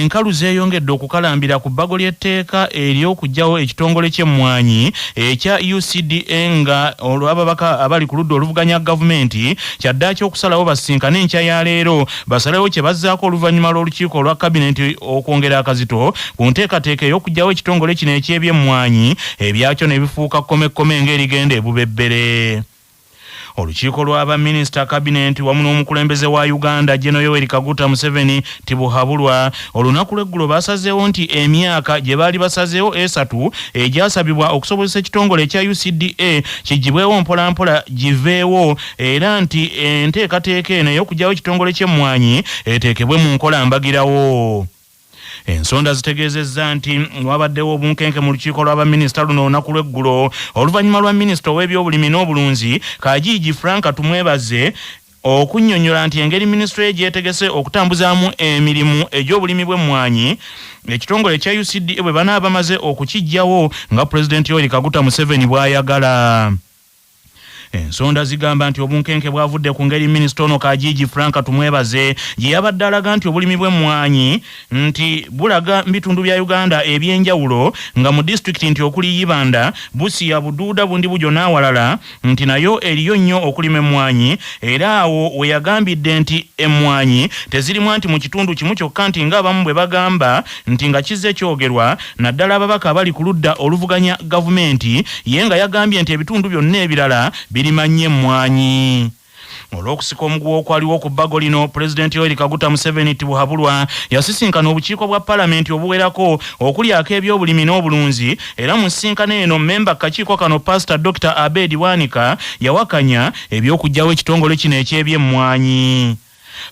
enkalu zeeyongedde okukalambira ku bbago ly'etteeka ery'okuggyawo ekitongole ky'Emmwanyi ekya UCDA nga olw'ababaka abali ku ludda oluvuganya gavumenti kyaddaaki okusalawo basisinkane enkya ya leero basalewo kye bazzaako oluvannyuma lw'olukiiko olwa kabinenti okwongera akazito ku nteekateeka ey'okuggyawo ekitongole kino eky'ebyemmwanyi ebyakyo ne bifuuka kkomekome ng'erigenda ebubebbere. Olukiiko lw'abaminisita kabinenti wamu n'omukulembeze wa Uganda General Yoweri Kaguta Museveni tibuhabulwa olunaku lw'eggulo basazeewo nti emyaka gye baali basazeewo 3 egyasabibwa okusobozesa ekitongole ekya UCDA kigibwewo mpolampola giveewo era nti enteekateeka eno ey'okuggyawo ekitongole ky'Emmwanyi eteekebwe mu nkola mbagirawo. Ensonda zitegeezezza nti wabaddewo obunkenke mu lukiiko lw'abaminisita luno olunaku lw'eggulo oluvannyuma lwa minisita ow'ebyobulimi n'obulunzi Kajiigi Frank tumwebaze okunnyonnyola nti engeri minisitule gyetegese okutambuzaamu emirimu egy'obulimi bw'emmwanyi ekitongole ekya UCDA bwe banaaba bamaze okukiggyawo nga Pulezidenti Yoweri Kaguta Museveni bw'ayagala. Ensonda zigamba nti obunkenke bwavudde ku ngeri minisita ono Kajiigi Frank tumwebaze gye yabadde alaga nti obulimi bw'emmwanyi nti bulaga bitundu bya Uganda ebyenjawulo nga mu disitulikiti nti okuli Yibanda, Busia, Buduuda, Bundibujo n'awalala nti nayo eriyo nnyo okulima emmwanyi era awo we yagambidde nti emmwanyi tezirimu nti mu kitundu kimu kyokka nti ng'abamu bwe bagamba nti nga kizze kyogerwa naddala ababaka abali ku ludda oluvuganya gavumenti ye nga yagambye nti ebitundu byonna ebirala birimanye emmwanyi. Olw'okusika omuguwa okwaliwo ku bbago lino Pulezidenti Yoweri Kaguta Museveni tibuhabulwa yasisinkana obukiiko bwa Paalamenti obuwerako okulyako ebyobulimi n'obulunzi era mu nsisinkano eno mmemba kakiiko kano Pastor Dr. Abedi Wanika yawakanya eby'okuggyawo ekitongole kino eky'ebyemmwanyi.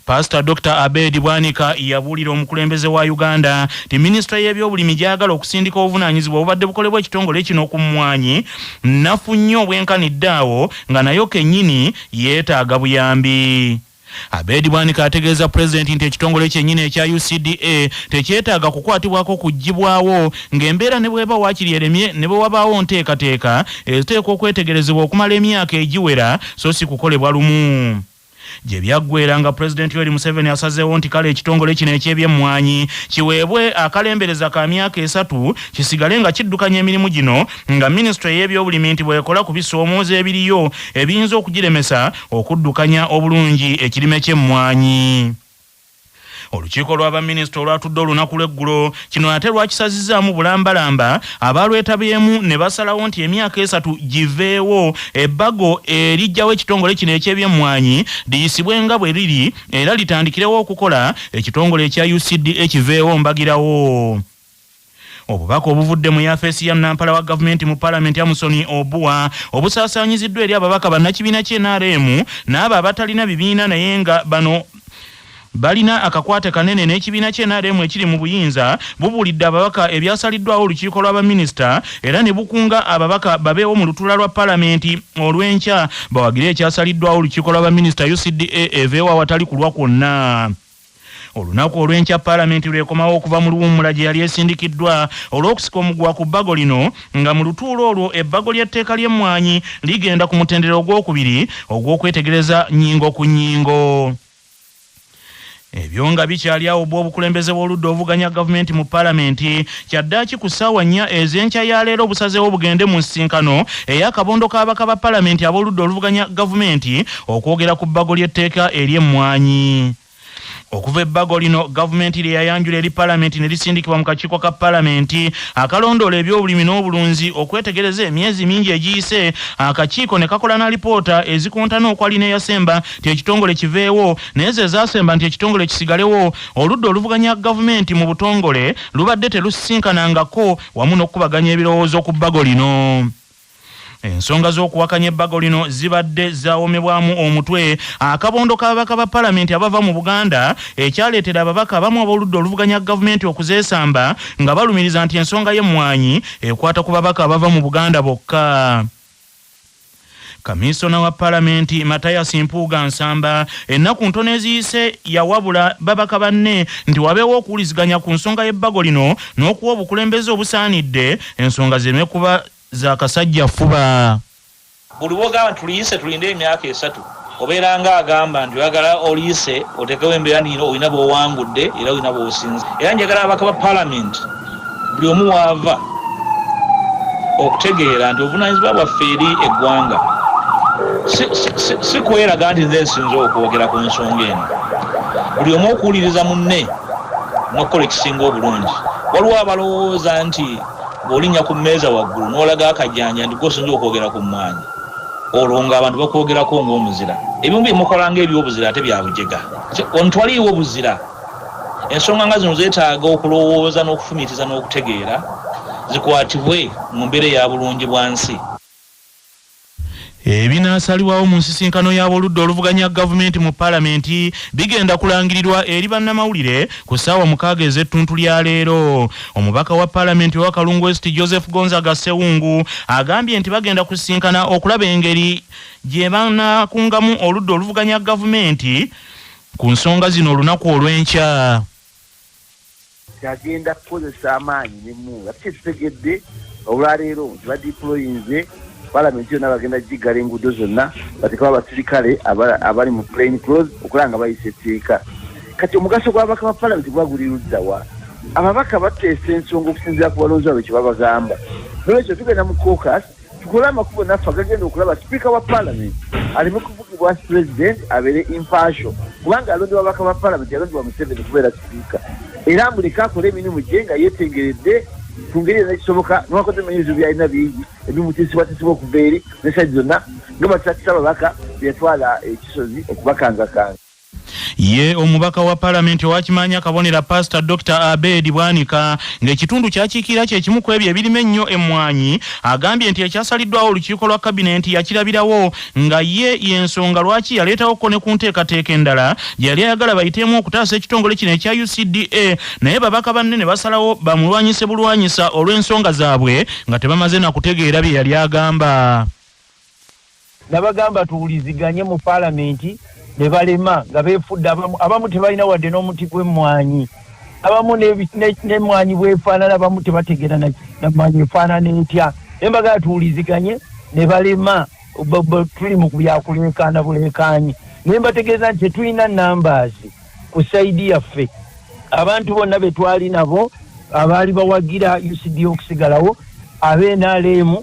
Pastor Dr. Abedi Bwanika yabuulira omukulembeze wa Uganda ti minisitule y'ebyobulimi gyagala okusindika obuvunaanyizibwa obubadde bukolebwa ekitongole kino ku mmwanyi nafu nnyo obwenkanidde awo nga nayo kennyini yeetaaga buyambi. Abedi Bwanika ategeeza Pulezidenti nti ekitongole kyennyini ekya UCDA tekyetaaga kukwatibwako kuggyibwawo ng'embeera ne bweba waakiri eremye ne bwe wabaawo nteekateeka eziteekwa okwetegerezebwa okumala emyaka egiwera so si kukolebwa lumu. Gye byaggweera nga Pulezidenti Yoweri Museveni asazeewo nti kale ekitongole kino eky'ebyemmwanyi kiweebwe akalembereza ka myaka 3 kisigale nga kiddukanya emirimu gino nga minisitule y'ebyobulimi nti bw'ekola ku bisoomooza ebiriyo ebiyinza okugiremesa okuddukanya obulungi ekirime ky'emmwanyi. Olukiiko lw'abaminisita olwatudde olunaku lw'eggulo kino ate lwakisazizaamu bulambalamba abalwetabyemu ne basalawo nti emyaka 3 giveewo ebbago eriggyawo ekitongole kino eky'ebyemmwanyi liyisibwe nga bwe liri era litandikirewo okukola ekitongole ekya UCDA kiveewo mbagirawo. Obubaka obuvudde mu yafeesi ya Nampala wa gavumenti mu Paalamenti ya Musoni Obuwa obusaasaanyiziddwa eri ababaka bannakibiina ky'NRM n'abo abatalina bibiina naye nga bano balina akakwate kanene n'ekibiina ky'NRM ekiri mu buyinza bubuulidde ababaka ebyasaliddwawo olukiiko lw'abaminisita era ne bukunga ababaka babeewo mu lutuula lwa Paalamenti olw'enkya bawagire ekyasaliddwawo olukiiko lw'abaminisita UCDA eveewo awatali kulwa kwonna. Olunaku olw'enkya Paalamenti lwekomawo okuva mu luwummula gye yali esindikiddwa olw'okusika omuguwa ku bbago lino nga mu lutuulo olwo ebbago ly'etteeka ly'emmwanyi ligenda ku mutendera ogwokubiri ogw'okwetegereza nnyingo ku nnyingo. Ebyo nga bikyali awo bw'obukulembeze bw'oludda ovuganya gavumenti mu Paalamenti kyaddaaki ku ssaawa 4 ez'enkya ya leero obusazeewo bugende mu nsisinkano ey'akabondo k'ababaka ba Paalamenti ab'oludda oluvuganya gavumenti okwogera ku bbago ly'etteeka ery'emmwanyi. Okuva ebbago lino gavumenti lye yayanjula eri Paalamenti ne lisindikibwa mu kakiiko ka Paalamenti akalondoola ebyobulimi n'obulunzi okwetegereza emyezi mingi egiyise akakiiko ne kakola na lipoota ezikontana okwali n'eyasemba nti ekitongole kiveewo naye ze zaasemba nti ekitongole kisigalewo oludda oluvuganya gavumenti mu butongole lubadde telusisinkanangako wamu n'okubaganya ebirowoozo ku bbago lino. Ensonga z'okuwakanya ebbago lino zibadde zaawomebwamu omutwe akabondo k'ababaka ba Paalamenti abava mu Buganda ekyaleetera ababaka abamu ab'oludda oluvuganya gavumenti okuzeesamba nga balumiriza nti ensonga y'emmwanyi ekwata ku babaka abava mu Buganda bokka. Kamisona wa Paalamenti Mathias Mpuuga Nsamba ennaku ntono eziyise yawabula babaka banne nti wabeewo okuwuliziganya ku nsonga y'ebbago lino n'okuwa obukulembeze obusaanidde ensonga zireme kuba za kasajja fuba. Buli bw'ogamba tuliyise tulinde emyaka 3 obeera nga agamba nti oyagala oliise otekewo embeera nino olina bw'owangudde era olina bw'osinze. Era njagala ababaka ba paalamenti buli omu waava okutegeera nti obuvunaanyizibwa bwaffe eri eggwanga si kweraga nti nze nsinze okwogera ku nsonga eno. Buli omu okuwuliriza munne n'okukola ekisinga obulungi. Waliwo abalowooza nti bw'olinnya ku mmeeza waggulu n'olaga akajjanja nti gosinza okwogera ku mmwanyi, olwo ng'abantu bakwogerako ng'omuzira. Ebimu byemukola ng'ebyobuzira ate bya bujega. Ontwaliiwo buzira. Ensonga nga zino zeetaaga okulowooza n'okufumiitiza n'okutegeera zikwatibwe mu mbeera eya bulungi bwa nsi. Ebinaasalibwawo mu nsisinkano y'aboludde oluvuganya gavumenti mu paalamenti bigenda kulangirirwa eri bannamawulire ku ssaawa 6 ez'ettuntu lya leero. Omubaka wa paalamenti wa Kalungu West Joseph Gonzaga Sewungu agambye nti bagenda kusisinkana okulaba engeri gye banaakungamu oludde oluvuganya gavumenti ku nsonga zino olunaku olw'enkya. Agenda kukozesa amaanyi n'emmunga tutegedde olwaleero nti badiployinze paalamenti yonna bagenda gigala enguudo zonna bateekawo abasirikale abali mu plain clothes okulaba nga bayisa etteeka. Kati omugaso gw'ababaka ba paalamenti gwagulirudda wa? Ababaka bateesa ensonga okusinziira ku balonzi baabwe kye babagamba. Nolwekyo tugenda mu caucus tukole amakubo naffe agagenda okulaba sipiika wa paalamenti aleme kuvugibwa president abeere impartial, kubanga alondebwa ababaka ba paalamenti yalondebwa Museven kubeera sipiika. Era mbulika akola emirimu gye nga yeetengeredde ku ngeri yonna ekisoboka n'abakozi ebimanyizo byalina bingi ebimutiisibwatisibwa okuva eri n'esagi zonna nga batatisa ababaka byatwala ekisozi okubakangakanga. Ye omubaka wa paalamenti owakimanya kabonera Pastor Dr. Abed Bwanika ng'ekitundu kyakiikira kye kimu ku ebyo ebirime ennyo emmwanyi, agambye nti ekyasaliddwawo olukiiko lwa kabinenti yakirabirawo nga ye y'ensonga lwaki yaleetawo ne ku nteekateeka endala gye yali ayagala bayiteemu okutaasa ekitongole kino ekya UCDA, naye babaka banne ne basalawo bamulwanyise bulwanyisa olw'ensonga zaabwe nga tebamaze na kutegeera bye yali agamba. Nabagamba tuwuliziganye mu paalamenti ne balema nga beefudde abamu tebalina wadde n'omuti gw'emmwanyi, abamu n'emmwanyi bwefaanana, abamu tebategeera n'emmwanyi efaanana etya. Ne mbagala tuwuliziganye ne balema, tuli mu byakuleekaana buleekaanyi. Ne mbategeeza nti tetulina numbers ku sayidi yaffe. Abantu bonna be twali nabo abaali bawagira UCD okusigalawo ab'NRM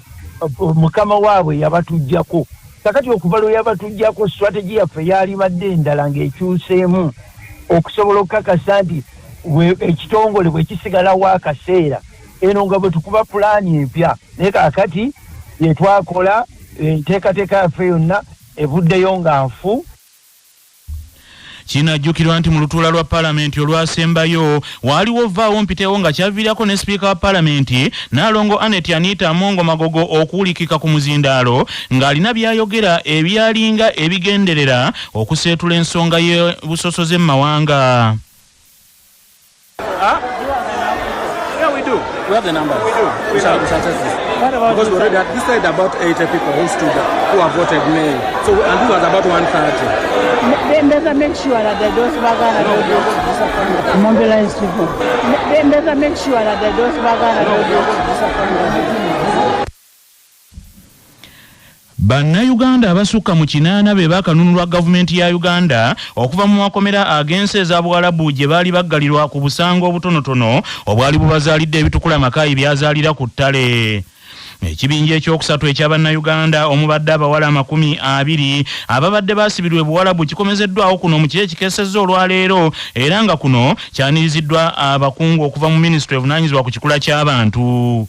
mukama waabwe yabatujjako. Kakati okuva lwe yabatujjako strategy yaffe yali badde endala ng'ekyuseemu okusobola okukakasa nti ekitongole bwe kisigalawo akaseera eno nga bwe tukuba pulaani empya. Naye kaakati ye twakola enteekateeka yaffe yonna evuddeyo nga nfu. Kinajjukirwa nti mu lutuula lwa paalamenti olwasembayo waaliwo vaawo mpiteewo nga kyaviirako ne sipiika wa paalamenti Nnaalongo Annette Anita Mongo Magogo okuwulikika ku muzindaalo ng'alina byayogera ebyalinga ebigenderera okuseetula ensonga y'obusosoze mu mawanga. Yeah, we do. We have the numbers. We do. We shall test this. Because we already had, this said about 80 people who stood up, who have voted May. So, and this was about 130. Better make sure that those bagana don't mobilize people. Better make sure that those bagana don't. Bannayuganda abasukka mu 8 be bakanunulwa gavumenti ya Uganda okuva mu makomera agensi ez'Abwarabu gye baali baggalirwa ku busango obutonotono obwali bubazaalidde ebitukula amakayi byazaalira ku ttale. Ekibinja ekyokusatu eky'Abannayuganda omubadde abawala 20 ababadde baasibirwa Buwarabu kikomezeddwawo kuno mu kiro ekikeesezza olwaleero, era nga kuno kyaniriziddwa abakungu okuva mu minisitule evunaanyizibwa ku kikula ky'abantu.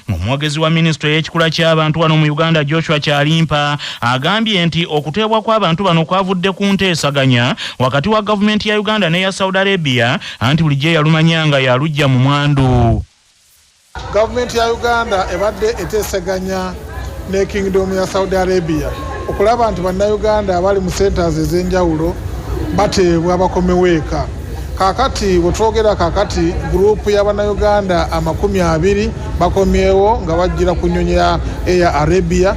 Omwogezi wa minisitule y'ekikula ky'abantu wano mu Uganda Joshua Kyalimpa agambye nti okuteebwa kw'abantu bano kwavudde ku nteesaganya wakati wa gavumenti ya Uganda n'eya Saudi Arabia, anti bulijjo yalumanyanga yalujja mu mwandu. Gavumenti ya Uganda ebadde eteesaganya ne Kingdom ya Saudi Arabia okulaba nti bannayuganda abali mu centers ez'enjawulo bateebwa bakomeweeka. Kakati bwetwogera kakati gurupu y'Abannayuganda 20 bakomyewo nga bajjira ku nnyonyi ya Arabia,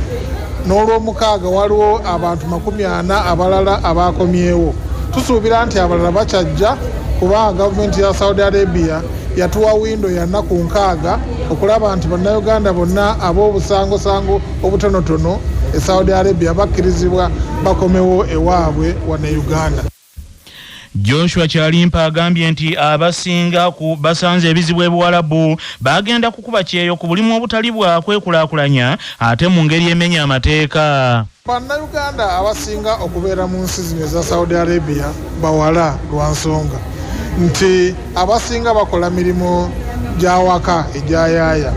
n'olw'omukaaga waliwo abantu 40 abalala abakomyewo. Tusuubira nti abalala bakyajja kubanga gavumenti ya Saudi Arabia yatuwa windo ya nnaku 6 okulaba nti bannayuganda bonna ab'obusangosango obutonotono e Saudi Arabia bakkirizibwa bakomewo ewaabwe wano Uganda. Joshua Chalimpa agambye nti abasinga ku basanze ebizibu ebuwalabu bagenda kukuba kyeyo ku bulimu obutali bwakwekulakulanya ate mu ngeri emenya amateeka. Bannayuganda abasinga okubeera mu nsi zino eza Saudi Arabia bawala lwa nsonga nti abasinga bakola mirimu gyawaka egyayaaya,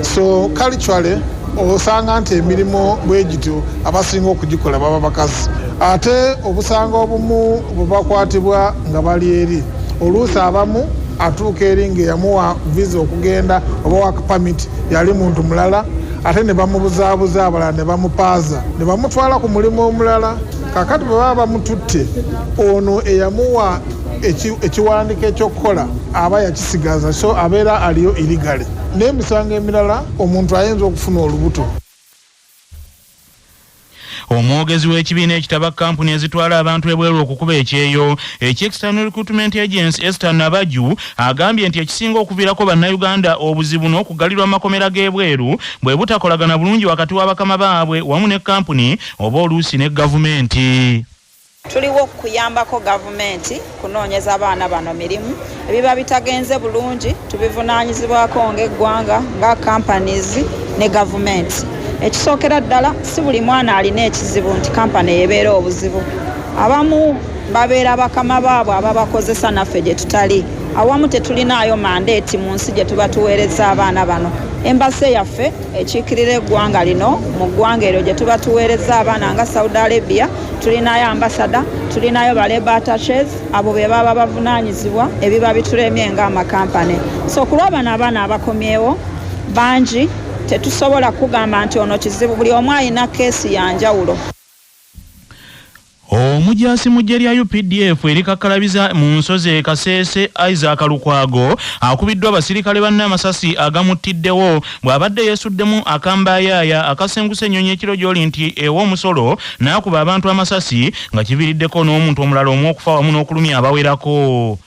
so culturally osanga nti emirimu bwegityo abasinga okugikola baba bakazi, ate obusanga obumu bubakwatibwa nga bali eri oluusi abamu atuuka eri ng'eyamuwa visa okugenda oba work permit yali muntu mulala, ate ne bamubuzaabuza abalala ne bamupaaza ne bamutwala ku mulimu omulala. Kakati bwe baba bamututte ono eyamuwa ekiwandiiko ekyokukola aba yakisigaza, so abeera aliyo irigale. N'emisango emirala omuntu ayinza okufuna olubuto. Omwogezi w'ekibiina ekitaba kampuni ezitwala abantu ebweru okukuba ekyeyo External Recruitment Agency Esther Nabaju agambye nti ekisinga okuviirako bannayuganda obuzibu n'okugalirwa amakomera g'ebweru bwe butakolagana bulungi wakati w'abakama baabwe wamu ne kampuni oba oluusi ne gavumenti. Tuliwo kuyambako gavumenti kunoonyeza abaana bano mirimu ebiba bitagenze bulungi tubivunaanyizibwako ng'eggwanga nga companies ne gavumenti. Ekisookera ddala si buli mwana alina ekizibu nti kampani ebeera obuzibu. Abamu babeera bakama baabwe ababakozesa naffe gye tutali. Awamu tetulinaayo mandeeti mu nsi gye tuba tuweereza abaana bano. Embase yaffe ekiikirira eggwanga lino mu ggwanga eryo gye tuba tuweereza abaana nga Saudi Arabia tulinayo ambasada, tulinayo ba labor attaches, abo be baba bavunaanyizibwa ebiba bitulemye ng'amakampani. So kulwaba n'abaana abakomyewo bangi tetusobola kugamba nti ono kizibu, buli omu alina keesi ya njawulo. Omujaasi mu ggye lya UPDF erikakalabiza mu nsozi e Kasese Isaac Lukwago akubiddwa abasirikale banne amasasi agamuttiddewo bw'abadde yeesuddemu akambayaaya akasenguse ennyonyi ekiro gy'oli nti ew'omusolo n'akuba abantu amasasi nga kiviiriddeko n'omuntu omulala omu okufa wamu n'okulumya abawerako.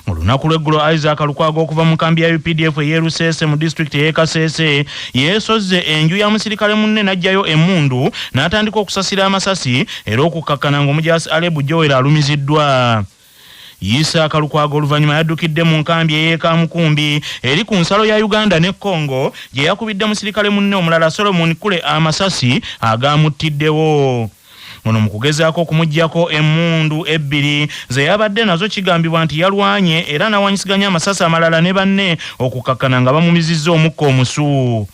Olunaku lw'eggulo Isaac Lukwago okuva mu kambi ya UPDF ey'Erusese mu district y'e Kasese yeesozze enju ya musirikale munne n'ajjayo emmundu n'atandika okusasira amasasi era okukakkana ng'omujaasi Alebu Joel alumiziddwa. Isaac Lukwago oluvannyuma yaddukidde mu nkambi ey'Ekamukumbi eri ku nsalo ya Uganda ne Congo gye yakubidde musirikale munne omulala Solomon Kule amasasi agamuttiddewo. Ono mu kugezaako okumuggyako emmundu ebbiri ze yabadde nazo kigambibwa nti yalwanye era n'awanyisiganya amasasi amalala ne banne okukakkana nga bamumizizza omukka omusu.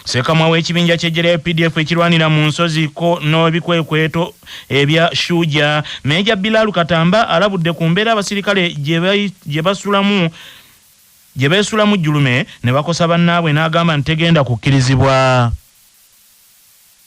Ssekama w'ekibinja ky'eggye lya UPDF ekirwanira mu nsozi ko n'ebikwekweto ebya Shuja Meja Bilalu Katamba alabudde ku mbeera abasirikale gye beesulamu jjulume ne bakosa bannaabwe n'agamba nti tegenda kukkirizibwa.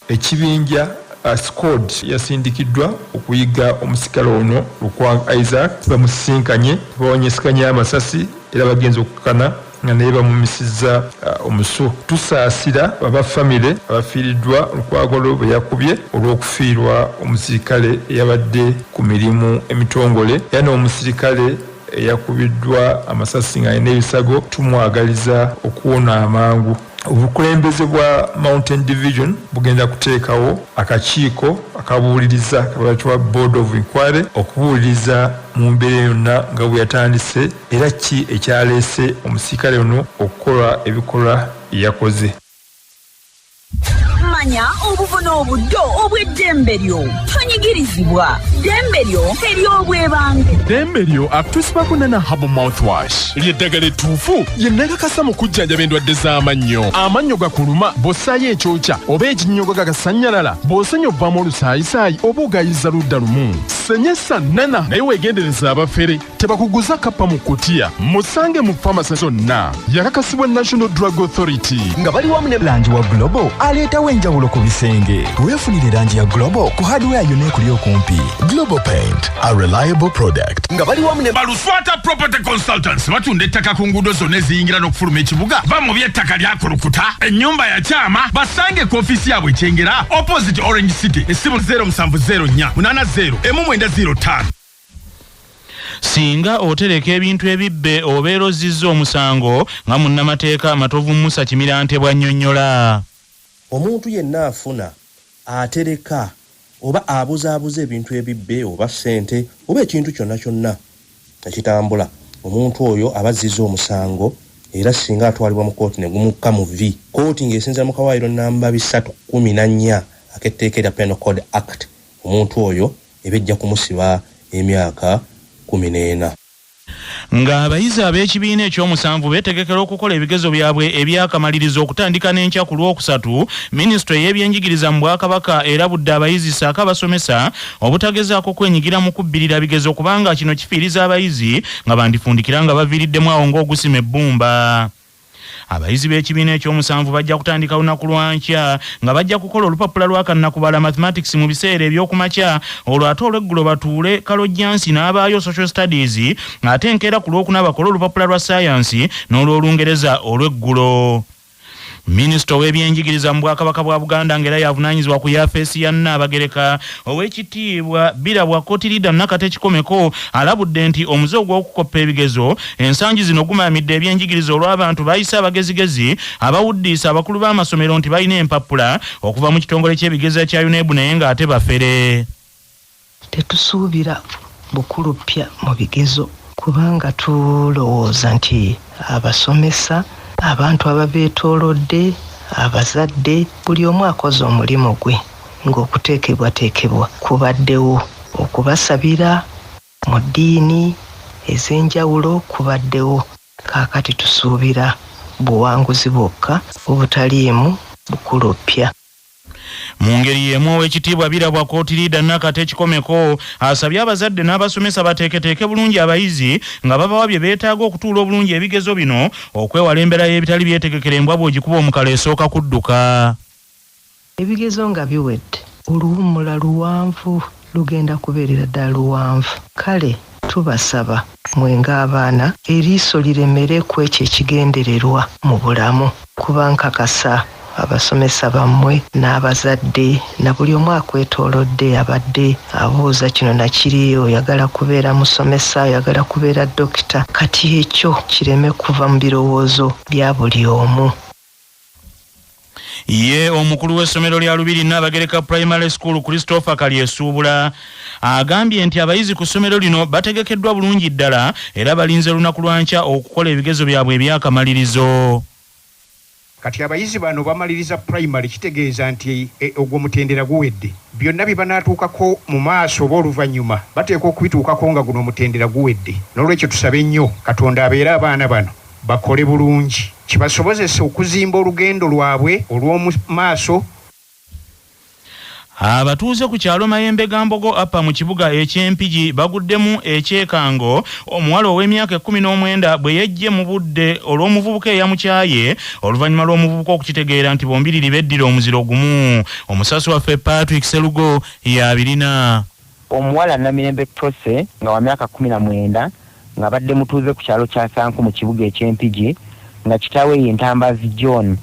Ekibinja squad yasindikiddwa okuyiga omusikale ono Lukwago Isaac bamusisinkanye bawonyesikanye amasasi era bagenze okukkana nga naye bamumisizza omusu. Tusaasira abafamile abafiiriddwa Lukwago bwe yakubye olw'okufiirwa omusirikale eyabadde ku mirimu emitongole era n'omusirikale eyakubiddwa amasasi nga alina ebisago tumwagaliza okuwona amangu. Obukulembeze bwa Mountain Division bugenda kuteekawo akakiiko akabuuliriza kabatwa Board of Inquiry okubuuliriza mu mbeera yonna nga bwe yatandise era ki ekyaleese omusirikale ono okukola ebikolwa yakoze. Manya obuvuna obuddo obw'eddembe lyo tonyigirizibwa. Ddembe lyo ery'obwebange. Ddembe lyo akutusibako nana Habo mouthwash ly'eddagala ettuufu lyennakakasa mu kujjanjaba endwadde z'amannyo. Amannyo gakuluma bw'ossaayo ekyokya oba ekinnyogo gagasanyalala bw'osenya obbamu olusaayisaayi oba ogayiza ludda lumu. Senyesa nana naye weegendereza abafere tebakuguza kappa mu kutiya. Musange mu famasi zonna. Yakakasibwa National Drug Authority. Nga bali wamu ne langi wa Global aleetawo enjawulo ku bisenge. Weefunire langi ya Global ku hardware yonna ekuli okumpi. Global Paint, a reliable product. Nga bali wamu ne Baluswata Property Consultants batunda ettaka ku nguudo zonna eziyingira n'okufuluma ekibuga. Ba mu by'ettaka lyakulukuta ennyumba ya kyama basange ku ofiisi yaabwe Kyengera opposite Orange City essimu 0704 80 1905. Singa otereka ebintu ebibbe obeera ozizza omusango nga munnamateeka Matovu Musa Kimirante bw'annyonnyola. Omuntu yenna afuna atereka oba abuzaabuza ebintu ebibbe oba ssente oba ekintu kyonna ekitambula, omuntu oyo abazizza omusango era singa atwalibwa mu kooti ne gumukka mu V. Kooti ng'esinziira mu kawaayiro namba 314 ak'etteeka erya Penal Code Act, omuntu oyo ebejja kumusiba emyaka 14. Nga abayizi ab'ekibiina ekyomusanvu beetegekera okukola ebigezo byabwe ebyakamalirizo okutandika n'enkya ku Lwokusatu, Minisitule y'ebyenjigiriza mu Bwakabaka erabudde abayizi ssaako abasomesa obutagezaako kwenyigira mu kubbirira bigezo kubanga kino kifiiriza abayizi nga bandifundikira nga baviiriddemu awo ng'ogusima ebbumba. Abayizi b'ekibiina ekyomusanvu bajja kutandika lunaku lwankya nga bajja kukola olupapula lw'akannakubala mathematics mu biseera eby'okumakya, olwo ate olw'eggulo batuule kalojjansi n'abaayo social studies, ate enkeera ku lwokuna bakole olupapula lwa science n'olw'Olungereza olw'eggulo. Minisita w'ebyenjigiriza mu Bwakabaka bwa Buganda ng'era yavunaanyizibwa ku yafeesi ya Nnaabagereka Oweekitiibwa Birabwa Kotirida Nakate Kikomeko alabudde nti omuze ogw'okukoppa ebigezo ensangi zino gumaamidde ebyenjigiriza olw'abantu bayise abagezigezi abawuddiisa abakulu b'amasomero nti balina empapula okuva mu kitongole ky'ebigezo ekya UNEB naye ng'ate bafere. Tetusuubira bukulupya mu bigezo kubanga tulowooza nti abasomesa, abantu ababeetoolodde, abazadde, buli omu akoze omulimu gwe ng'okuteekebwateekebwa kubaddewo. Okubasabira mu ddiini ez'enjawulo kubaddewo. Kaakati tusuubira buwanguzi bwokka obutaliimu bukulupya. Mu ngeri y'emu Oweekitiibwa Birabwa Kotirida Nakate Kikomeko asabye abazadde n'abasomesa bateeketeeke bulungi abayizi nga babawa bye beetaaga okutuula obulungi ebigezo bino okwewala embeera y'ebitali byetegekera embwa bw'ogikuba omukalo esooka kudduka. Ebigezo nga biwedde, oluwummula luwanvu lugenda kubeerera ddala luwanvu. Kale tubasaba mwe ng'abaana eriiso liremere ku ekyo ekigendererwa mu bulamu kuba nkakasa abasomesa bammwe n'abazadde na buli omu akwetoolodde abadde abuuza kino nakiri, oyagala kubeera musomesa, oyagala kubeera dokita, kati ekyo kireme kuva mu birowoozo bya buli omu. Ye omukulu w'essomero lya Lubiri Nnaabagereka Primary School Christopher Kalyesuubula agambye nti abayizi ku ssomero lino bategekeddwa bulungi ddala era balinze lunaku lwankya okukola ebigezo byabwe ebyakamalirizo. Kati abayizi bano bamaliriza primary kitegeeza nti ogwo mutendera guwedde. Byonna bye banaatuukako mu maaso oba oluvannyuma bateekwa okubituukako nga guno omutendera guwedde. N'olwekyo tusabe nnyo Katonda abeere abaana bano bakole bulungi, kibasobozese okuzimba olugendo lwabwe olw'omu maaso. Abatuuze ku kyalo Mayembe Gambogo apa mu kibuga eky'Empigi baguddemu ekyekango omuwala ow'emyaka 19 bwe yejje mu budde olw'omuvubuka eyamukyaye oluvannyuma lw'omuvubuka okukitegeera nti bombiriri beddira omuziro gumu. Omusasi waffe Patrick Serugo yabirina. Omuwala Namirembe Tose nga wa myaka 19 nga badde mutuuze ku kyalo kya Sanku mu kibuga eky'Empigi nga kitaawe ye Ntambazi John